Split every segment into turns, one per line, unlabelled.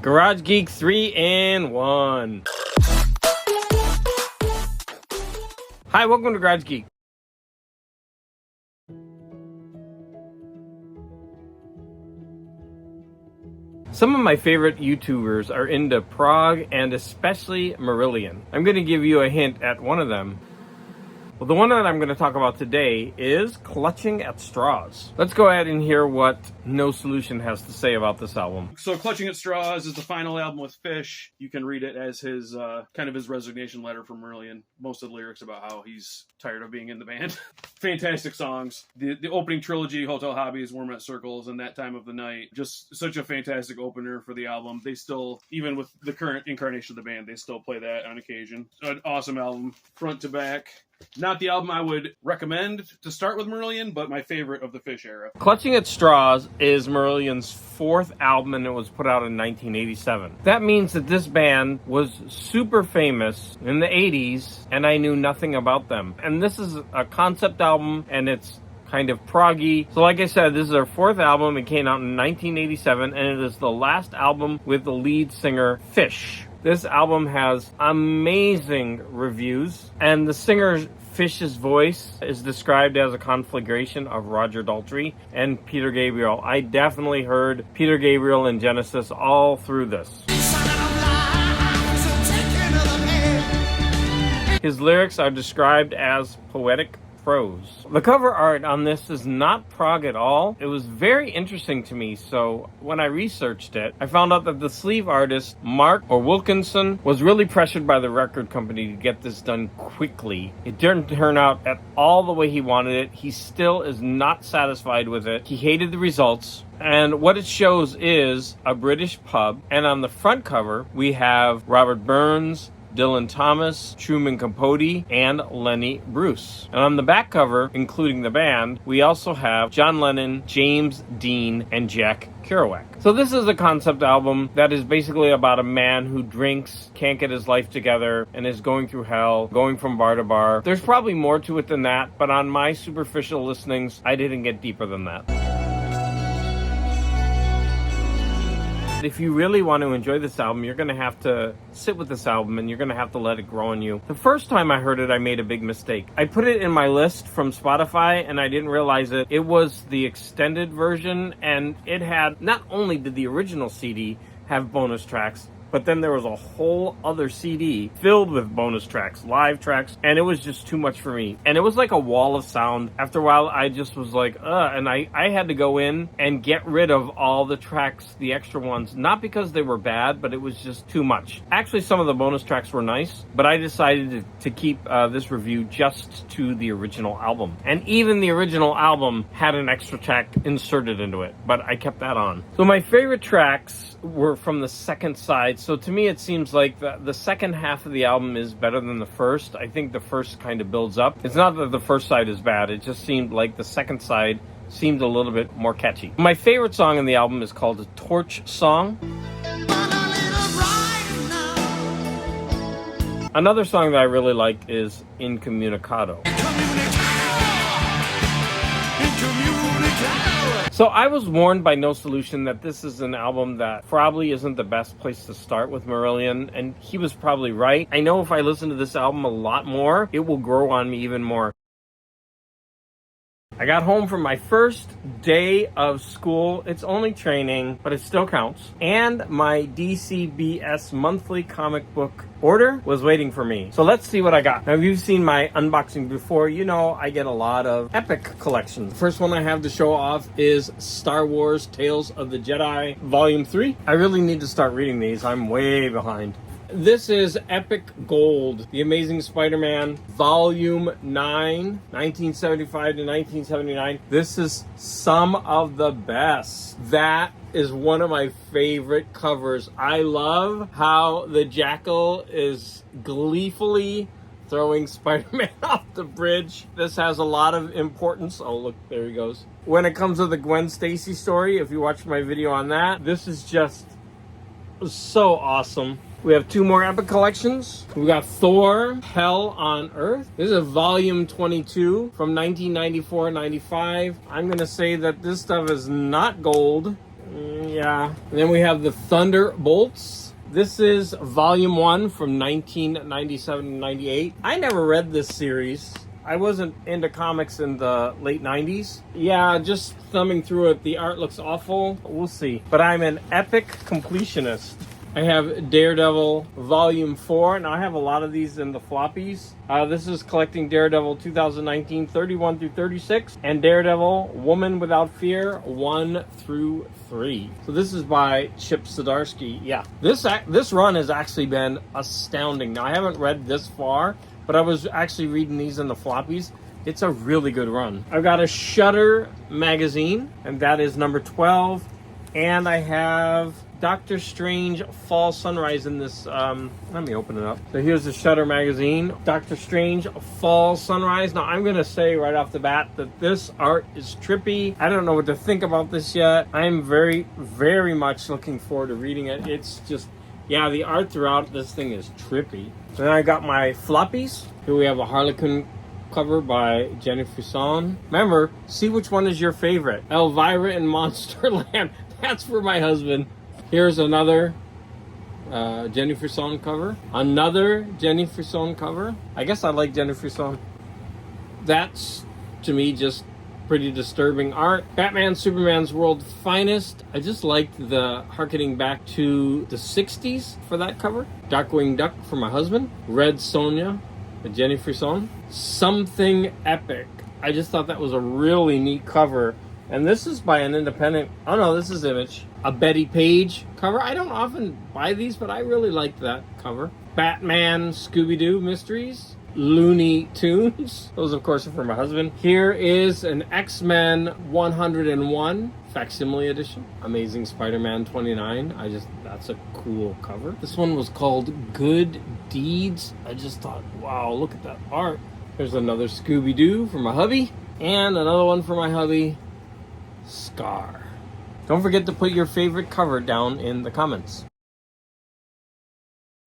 Garage Geek 3-in-1. Hi, welcome to Garage Geek. Some of my favorite YouTubers are into prog and especially Marillion. I'm going to give you a hint at one of them. Well, the one that I'm going to talk about today is Clutching at Straws. Let's go ahead and hear what No Solution has to say about this album.
So Clutching at Straws is the final album with Fish. You can read it as his kind of his resignation letter from Marillion. Most of the lyrics about how he's tired of being in the band. Fantastic songs. The opening trilogy, Hotel Hobbies, Warm at Circles, and That Time of the Night. Just such a fantastic opener for the album. They still, even with the current incarnation of the band, they still play that on occasion. An awesome album, front to back. Not the album I would recommend to start with Marillion, but my favorite of the Fish era.
Clutching at Straws is Marillion's fourth album, and it was put out in 1987. That means that this band was super famous in the 80s, and I knew nothing about them. And this is a concept album, and it's kind of proggy. So like I said, this is their fourth album. It came out in 1987, and it is the last album with the lead singer, Fish. This album has amazing reviews, and the singer Fish's voice is described as a conflagration of Roger Daltrey and Peter Gabriel. I definitely heard Peter Gabriel and Genesis all through this. His lyrics are described as poetic prose. The cover art on this is not prog at all. It was very interesting to me, so when I researched it, I found out that the sleeve artist, Mark Wilkinson, was really pressured by the record company to get this done quickly. It didn't turn out at all the way he wanted it. He still is not satisfied with it. He hated the results. And what it shows is a British pub, and on the front cover, we have Robert Burns, Dylan Thomas, Truman Capote, and Lenny Bruce. And on the back cover, including the band, we also have John Lennon, James Dean, and Jack Kerouac. So this is a concept album that is basically about a man who drinks, can't get his life together, and is going through hell, going from bar to bar. There's probably more to it than that, but on my superficial listenings, I didn't get deeper than that. If you really want to enjoy this album, you're going to have to sit with this album and you're going to have to let it grow on you. The first time I heard it, I made a big mistake. I put it in my list from Spotify and I didn't realize it. It was the extended version, and it had, not only did the original CD have bonus tracks, but then there was a whole other CD filled with bonus tracks, live tracks, and it was just too much for me. And it was like a wall of sound. After a while, I just was like, and I had to go in and get rid of all the tracks, the extra ones, not because they were bad, but it was just too much. Actually, some of the bonus tracks were nice, but I decided to keep this review just to the original album. And even the original album had an extra track inserted into it, but I kept that on. So my favorite tracks were from the second side. So to me, it seems like the second half of the album is better than the first. I think the first kind of builds up. It's not that the first side is bad. It just seemed like the second side seemed a little bit more catchy. My favorite song in the album is called the Torch Song. Another song that I really like is Incommunicado. So I was warned by No Solution that this is an album that probably isn't the best place to start with Marillion, and he was probably right. I know if I listen to this album a lot more, it will grow on me even more. I got home from my first day of school. It's only training, but it still counts. And my DCBS monthly comic book order was waiting for me. So let's see what I got. Now, if you've seen my unboxing before, you know I get a lot of epic collections. The first one I have to show off is Star Wars Tales of the Jedi Volume 3. I really need to start reading these. I'm way behind. This is Epic Gold, The Amazing Spider-Man, Volume 9, 1975 to 1979. This is some of the best. That is one of my favorite covers. I love how the Jackal is gleefully throwing Spider-Man off the bridge. This has a lot of importance. Oh, look, there he goes. When it comes to the Gwen Stacy story, if you watched my video on that, this is just so awesome. We have two more epic collections. We got Thor, Hell on Earth. This is volume 22 from 1994-95. I'm going to say that this stuff is not gold. Yeah. And then we have the Thunderbolts. This is volume 1 from 1997-98. I never read this series. I wasn't into comics in the late 90s. Yeah, just thumbing through it, the art looks awful. We'll see. But I'm an epic completionist. I have Daredevil Volume 4. Now, I have a lot of these in the floppies. This is collecting Daredevil 2019, 31 through 36. And Daredevil Woman Without Fear, 1 through 3. So this is by Chip Zdarsky. Yeah, this run has actually been astounding. Now, I haven't read this far, but I was actually reading these in the floppies. It's a really good run. I've got a Shudder magazine, and that is number 12. And I have Doctor Strange Fall Sunrise in this. Let me open it up. So here's the Shudder magazine. Doctor Strange Fall Sunrise. Now, I'm going to say right off the bat that this art is trippy. I don't know what to think about this yet. I'm very, very much looking forward to reading it. It's just, yeah, the art throughout this thing is trippy. Then I got my floppies. Here we have a Harlequin cover by Jenny Frison. Remember, see which one is your favorite. Elvira in Monsterland. That's for my husband. Here's another Jenny Frison cover. Another Jenny Frison cover. I guess I like Jenny Frison. That's, to me, just pretty disturbing art. Batman Superman's World's Finest. I just liked the harkening back to the 60s for that cover. Darkwing Duck for my husband. Red Sonja by Jenny Frison. Something Epic. I just thought that was a really neat cover. And this is by an independent. Oh no, this is Image. A Betty Page cover. I don't often buy these, but I really liked that cover. Batman Scooby-Doo Mysteries. Looney Tunes. Those, of course, are for my husband. Here is an X-Men 101 facsimile edition. Amazing Spider-Man 29. That's a cool cover. This one was called Good Deeds. I just thought, wow, look at that art. There's another Scooby-Doo for my hubby. And another one for my hubby. Scar. Don't forget to put your favorite cover down in the comments.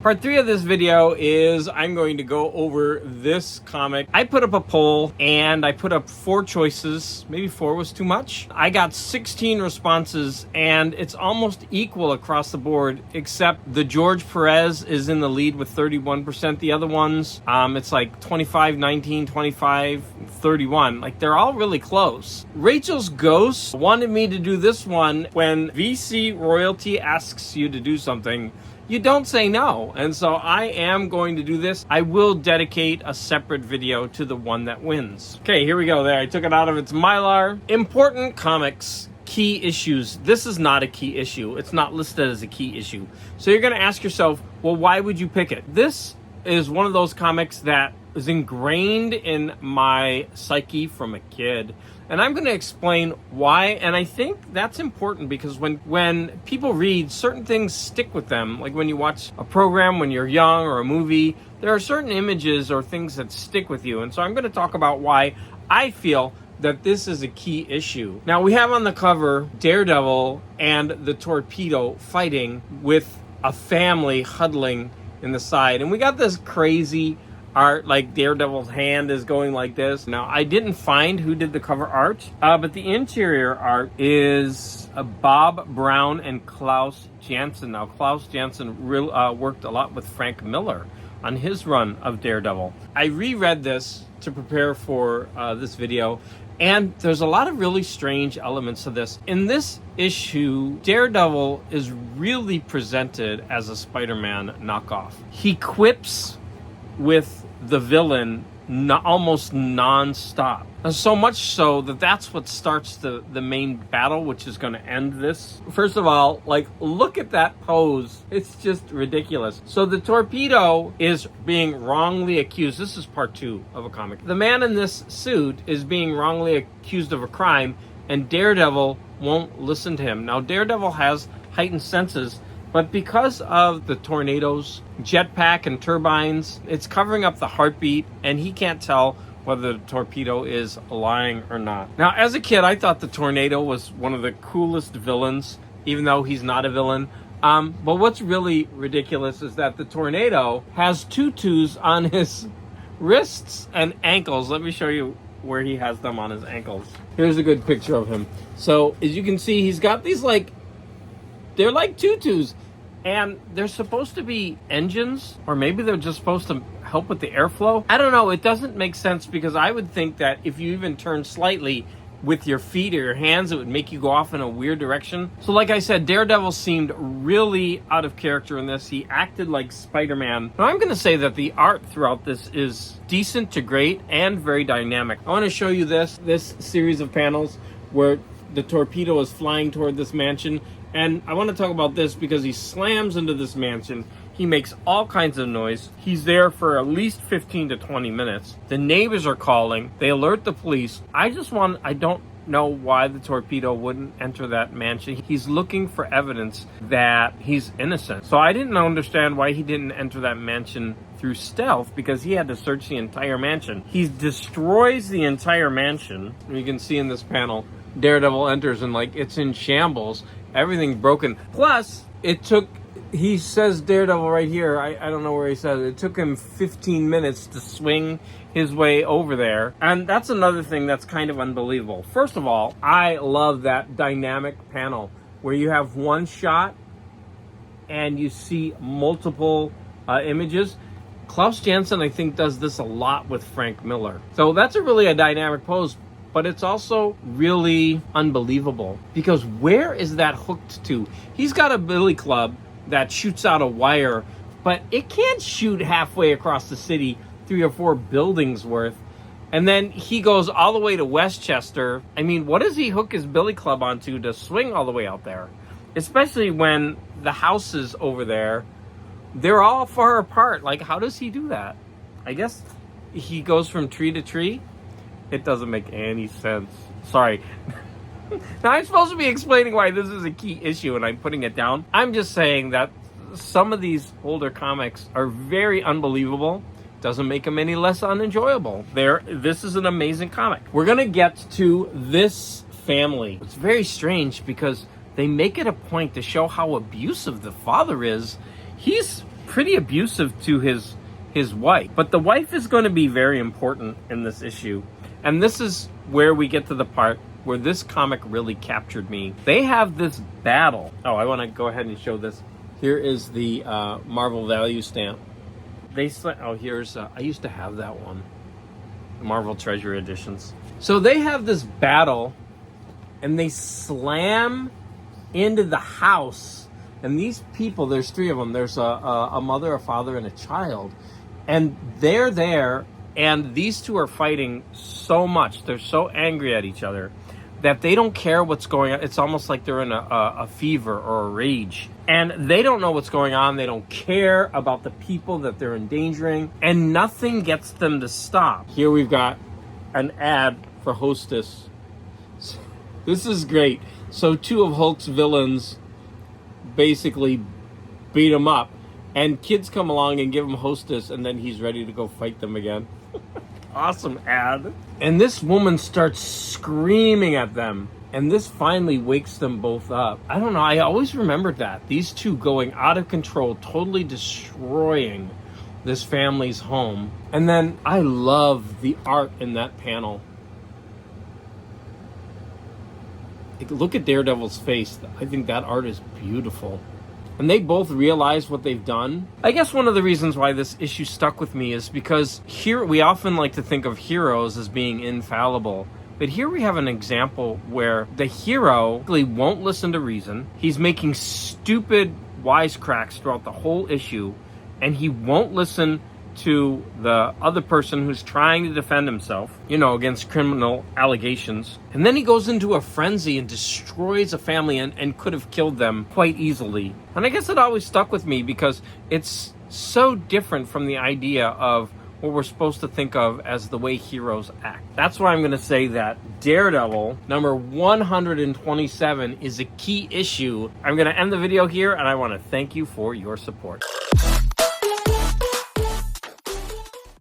Part 3 of this video is I'm going to go over this comic. I put up a poll and I put up 4 choices. Maybe 4 was too much. I got 16 responses and it's almost equal across the board, except the George Perez is in the lead with 31%. The other ones, it's like 25, 19, 25, 31. Like, they're all really close. Rachel's Ghost wanted me to do this one. When VC Royalty asks you to do something, you don't say no. And so I am going to do this. I will dedicate a separate video to the one that wins. Okay, here we go. There, I took it out of its Mylar. Important comics, key issues. This is not a key issue. It's not listed as a key issue. So you're going to ask yourself, well, why would you pick it? This is one of those comics that is ingrained in my psyche from a kid. And I'm going to explain why, and I think that's important because when people read, certain things stick with them. Like when you watch a program when you're young or a movie, there are certain images or things that stick with you. And so I'm going to talk about why I feel that this is a key issue. Now, we have on the cover Daredevil and the Torpedo fighting with a family huddling in the side. And we got this crazy art, like Daredevil's hand is going like this. Now, I didn't find who did the cover art, but the interior art is Bob Brown and Klaus Janson. Now, Klaus Janson worked a lot with Frank Miller on his run of Daredevil. I reread this to prepare for this video, and there's a lot of really strange elements to this. In this issue, Daredevil is really presented as a Spider-Man knockoff. He quips with the villain almost non-stop. And so much so that that's what starts the main battle, which is going to end this. First of all, like, look at that pose. It's just ridiculous. So the Torpedo is being wrongly accused. This is part 2 of a comic. The man in this suit is being wrongly accused of a crime, and Daredevil won't listen to him. Now, Daredevil has heightened senses, but because of the tornadoes, jetpack, and turbines, it's covering up the heartbeat, and he can't tell whether the Torpedo is lying or not. Now, as a kid, I thought the Tornado was one of the coolest villains, even though he's not a villain. But what's really ridiculous is that the Tornado has tutus on his wrists and ankles. Let me show you where he has them on his ankles. Here's a good picture of him. So, as you can see, he's got these, like, They're like tutus. And they're supposed to be engines, or maybe they're just supposed to help with the airflow. I don't know. It doesn't make sense, because I would think that if you even turn slightly with your feet or your hands, it would make you go off in a weird direction. So like I said, Daredevil seemed really out of character in this. He acted like Spider-Man. Now I'm going to say that the art throughout this is decent to great and very dynamic. I want to show you this series of panels where the Torpedo is flying toward this mansion. And I want to talk about this because he slams into this mansion. He makes all kinds of noise. He's there for at least 15 to 20 minutes. The neighbors are calling. They alert the police. I don't know why the Torpedo wouldn't enter that mansion. He's looking for evidence that he's innocent. So I didn't understand why he didn't enter that mansion through stealth, because he had to search the entire mansion. He destroys the entire mansion. You can see in this panel, Daredevil enters and it's in shambles. Everything's broken. Plus, he says, Daredevil right here, I don't know where he says it took him 15 minutes to swing his way over there. And that's another thing that's kind of unbelievable. First of all, I love that dynamic panel where you have one shot and you see multiple images. Klaus Janson, I think, does this a lot with Frank Miller. So that's really a dynamic pose. But it's also really unbelievable, because where is that hooked to? He's got a billy club that shoots out a wire, but it can't shoot halfway across the city, 3 or 4 buildings worth. And then he goes all the way to Westchester. I mean, what does he hook his billy club onto to swing all the way out there? Especially when the houses over there, they're all far apart. How does he do that? I guess he goes from tree to tree. It doesn't make any sense. Sorry. Now, I'm supposed to be explaining why this is a key issue and I'm putting it down. I'm just saying that some of these older comics are very unbelievable. Doesn't make them any less unenjoyable. This is an amazing comic. We're going to get to this family. It's very strange because they make it a point to show how abusive the father is. He's pretty abusive to his wife. But the wife is going to be very important in this issue. And this is where we get to the part where this comic really captured me. They have this battle. Oh, I want to go ahead and show this. Here is the Marvel value stamp. Here's, I used to have that one. Marvel Treasure Editions. So they have this battle, and they slam into the house. And these people, there's 3 of them. There's a mother, a father, and a child. And they're there. And these 2 are fighting so much. They're so angry at each other that they don't care what's going on. It's almost like they're in a fever or a rage. And they don't know what's going on. They don't care about the people that they're endangering. And nothing gets them to stop. Here we've got an ad for Hostess. This is great. So 2 of Hulk's villains basically beat him up. And kids come along and give him Hostess, and then he's ready to go fight them again. Awesome ad. And this woman starts screaming at them, and this finally wakes them both up. I don't know, I always remembered that. These 2 going out of control, totally destroying this family's home. And then I love the art in that panel. Look at Daredevil's face. I think that art is beautiful. And they both realize what they've done. I guess one of the reasons why this issue stuck with me is because here we often like to think of heroes as being infallible. But here we have an example where the hero really won't listen to reason. He's making stupid wisecracks throughout the whole issue. And he won't listen to the other person who's trying to defend himself, against criminal allegations. And then he goes into a frenzy and destroys a family and could have killed them quite easily. And I guess it always stuck with me because it's so different from the idea of what we're supposed to think of as the way heroes act. That's why I'm going to say that Daredevil number 127 is a key issue. I'm going to end the video here, and I want to thank you for your support.